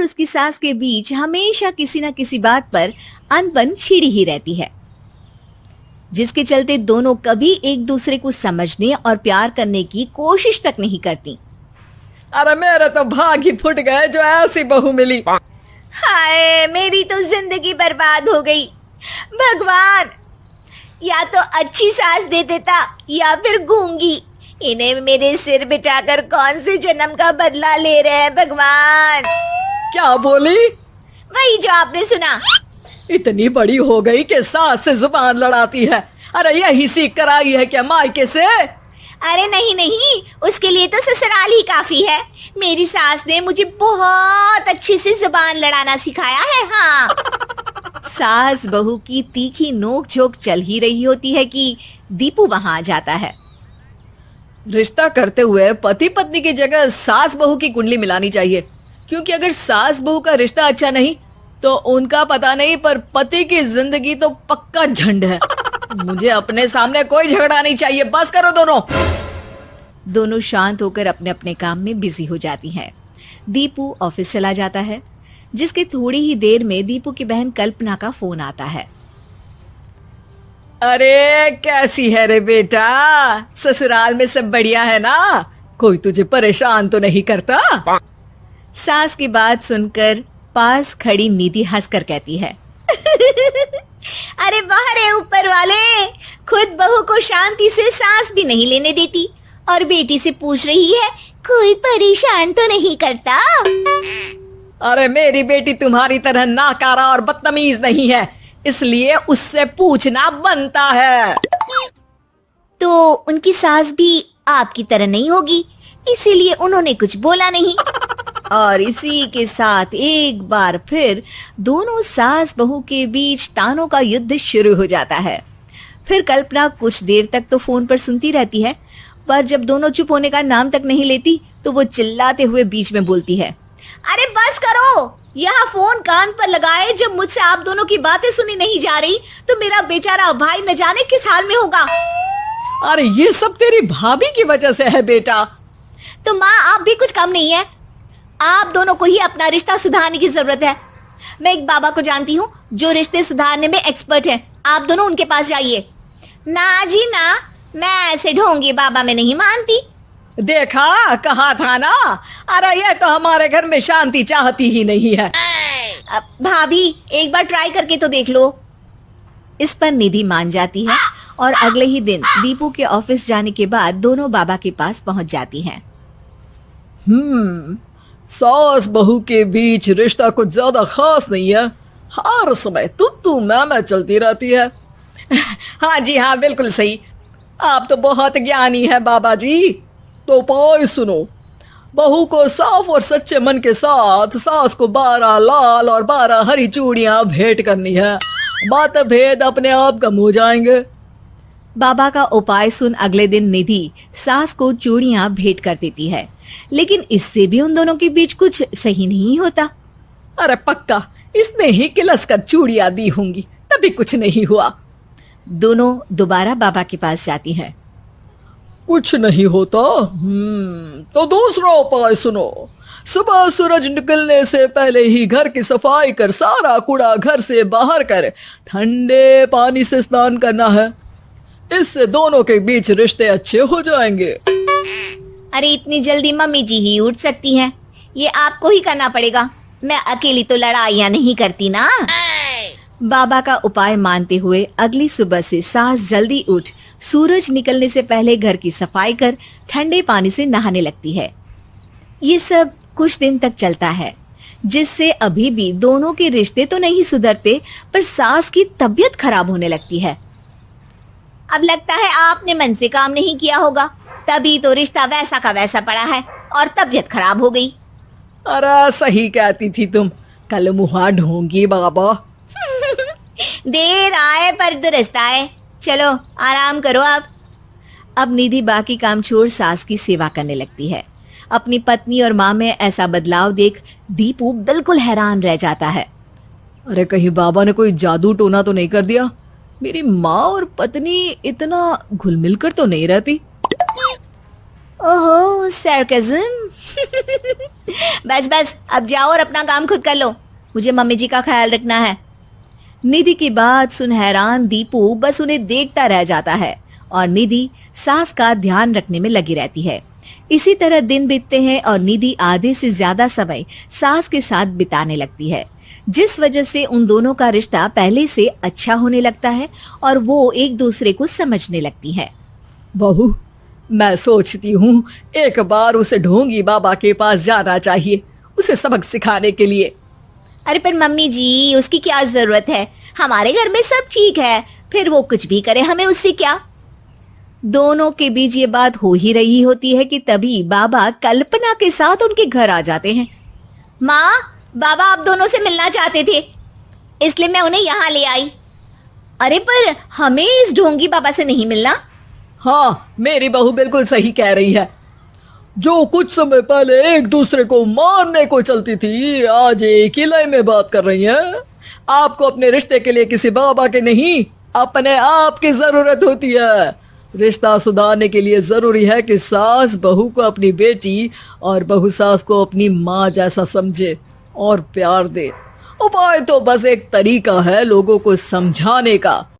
और उसकी सास के बीच हमेशा किसी न किसी बात पर अनबन छिड़ी ही रहती है, जिसके चलते दोनों कभी एक दूसरे को समझने और प्यार करने की कोशिश तक नहीं करती। अरे मेरे तो भाग ही फुट गए जो ऐसी बहू मिली। हाय, मेरी तो जिंदगी बर्बाद हो गई। भगवान, या तो अच्छी सास दे देता या फिर गूंगी। इन्हें मेरे सिर बिठाकर कौन से जन्म का बदला ले रहे हैं भगवान। क्या बोली? वही जो आपने सुना। इतनी बड़ी हो गई कि सास से जुबान लड़ाती है। अरे यही सीख कर आई है क्या मायके से? अरे नहीं नहीं, उसके लिए तो ससुराल ही काफी है। मेरी सास ने मुझे बहुत अच्छे से जुबान लड़ाना सिखाया है। हाँ। सास बहू की तीखी नोक झोंक चल ही रही होती है कि दीपू वहां आ जाता है। रिश्ता करते हुए पति पत्नी की जगह सास बहू की कुंडली मिलानी चाहिए, क्योंकि अगर सास बहू का रिश्ता अच्छा नहीं तो उनका पता नहीं, पर पति की जिंदगी तो पक्का झंड है। मुझे अपने सामने कोई झगड़ा नहीं चाहिए, बस करो दोनों। दोनों शांत होकर अपने अपने काम में बिजी हो जाती हैं। दीपू ऑफिस चला जाता है, जिसके थोड़ी ही देर में दीपू की बहन कल्पना का फोन आता है। अरे कैसी है रे बेटा? ससुराल में सब बढ़िया है ना? कोई तुझे परेशान तो नहीं करता? सास की बात सुनकर पास खड़ी निधि हंसकर कहती है, अरे वाह रे ऊपर वाले, खुद बहू को शांति से सांस भी नहीं लेने देती और बेटी से पूछ रही है कोई परेशान तो नहीं करता। अरे मेरी बेटी तुम्हारी तरह नाकारा और बदतमीज नहीं है, इसलिए उससे पूछना बनता है। तो उनकी सास भी आपकी तरह नहीं होगी, इसीलिए उन्होंने कुछ बोला नहीं। और इसी के साथ एक बार फिर दोनों सास बहू के बीच तानों का युद्ध शुरू हो जाता है। फिर कल्पना कुछ देर तक तो फोन पर सुनती रहती है, पर जब दोनों चुप होने का नाम तक नहीं लेती तो वो चिल्लाते हुए बीच में बोलती है, अरे बस करो, यहाँ फोन कान पर लगाए जब मुझसे आप दोनों की बातें सुनी नहीं जा रही तो मेरा बेचारा भाई न जाने किस हाल में होगा। अरे ये सब तेरी भाभी की वजह से है बेटा। तो माँ, आप भी कुछ कम नहीं है। आप दोनों को ही अपना रिश्ता सुधारने की जरूरत है। मैं एक बाबा को जानती हूँ जो रिश्ते सुधारने में एक्सपर्ट हैं। आप दोनों उनके पास जाइए। ना जी ना, मैं ऐसे ढोंगी बाबा में नहीं मानती। देखा, कहा था ना। अरे ये तो हमारे घर में शांति चाहती ही नहीं है। भाभी, एक बार ट्राई करके तो देख लो। इस पर निधि मान जाती है और अगले ही दिन दीपू के ऑफिस जाने के बाद दोनों बाबा के पास पहुंच जाती हैं। सास बहू के बीच रिश्ता कुछ ज्यादा खास नहीं है। हर समय तू मैं चलती रहती है। हाँ जी हाँ, बिल्कुल सही। आप तो बहुत ज्ञानी है बाबा जी। तो उपाय सुनो। बहू को साफ और सच्चे मन के साथ सास को 12 लाल और 12 हरी चूड़ियां भेंट करनी है। मतभेद अपने आप कम हो जाएंगे। बाबा का उपाय सुन अगले दिन निधि सास को चूड़ियां भेंट कर देती है, लेकिन इससे भी उन दोनों के बीच कुछ सही नहीं होता। अरे पक्का इसने ही किलस कर चूड़ियां दी होंगी, तभी कुछ नहीं हुआ। दोनों दोबारा बाबा के पास जाती हैं। कुछ नहीं होता। तो दूसरा उपाय सुनो। सुबह सूरज निकलने से पहले ही घर की सफाई कर सारा कूड़ा घर से बाहर कर ठंडे पानी से स्नान करना है। इससे दोनों के बीच रिश्ते अच्छे हो जाएंगे। अरे इतनी जल्दी मम्मी जी ही उठ सकती हैं? ये आपको ही करना पड़ेगा। मैं अकेली तो लड़ाइयाँ नहीं करती ना। बाबा का उपाय मानते हुए अगली सुबह से सास जल्दी उठ सूरज निकलने से पहले घर की सफाई कर ठंडे पानी से नहाने लगती है। ये सब कुछ दिन तक चलता है, जिससे अभी भी दोनों के रिश्ते तो नहीं सुधरते, पर सास की तबीयत खराब होने लगती है। अब लगता है आपने मन से काम नहीं किया होगा, तभी तो रिश्ता वैसा का वैसा पड़ा है और तबीयत खराब हो गई। अरे सही कहती थी तुम, कल मुहा ढोंगी बाबा। देर आए पर दुरुस्त आए। चलो आराम करो अब निधि बाकी काम छोड़ सास की सेवा करने लगती है। अपनी पत्नी और माँ में ऐसा बदलाव देख दीपू बिल्कुल हैरान रह जाता है। अरे कहीं बाबा ने कोई जादू टोना तो नहीं कर दिया? मेरी माँ और पत्नी इतना घुल मिल कर तो नहीं रहती। ओहो सरकज़म। बस बस अब जाओ और अपना काम खुद कर लो, मुझे मम्मी जी का ख्याल रखना है। निधि की बात सुन हैरान दीपू बस उन्हें देखता रह जाता है और निधि सास का ध्यान रखने में लगी रहती है। इसी तरह दिन बीतते हैं और निधि आधे से ज्यादा समय सास के साथ बिताने लगती है, जिस वजह से उन दोनों का रिश्ता पहले से अच्छा होने लगता है और वो एक दूसरे को समझने लगती है। बहू, मैं सोचती हूँ एक बार उसे ढोंगी बाबा के पास जाना चाहिए, उसे सबक सिखाने के लिए। अरे पर मम्मी जी, उसकी क्या जरूरत है, हमारे घर में सब ठीक है, फिर वो कुछ भी करे हमें उससे क्या। दोनों के बीच ये बात हो ही रही होती है कि तभी बाबा कल्पना के साथ उनके घर आ जाते हैं। माँ, बाबा आप दोनों से मिलना चाहते थे, इसलिए मैं उन्हें यहाँ ले आई। अरे पर हमें इस ढोंगी बाबा से नहीं मिलना। हाँ, मेरी बहू बिल्कुल सही कह रही है। जो कुछ समय पहले एक दूसरे को मारने को चलती थी, आज एक ही लय में बात कर रही है। आपको अपने रिश्ते के लिए किसी बाबा के नहीं, अपने आप की जरूरत होती है। रिश्ता सुधारने के लिए जरूरी है कि सास बहू को अपनी बेटी और बहू सास को अपनी माँ जैसा समझे और प्यार दे। उपाय तो बस एक तरीका है लोगों को समझाने का।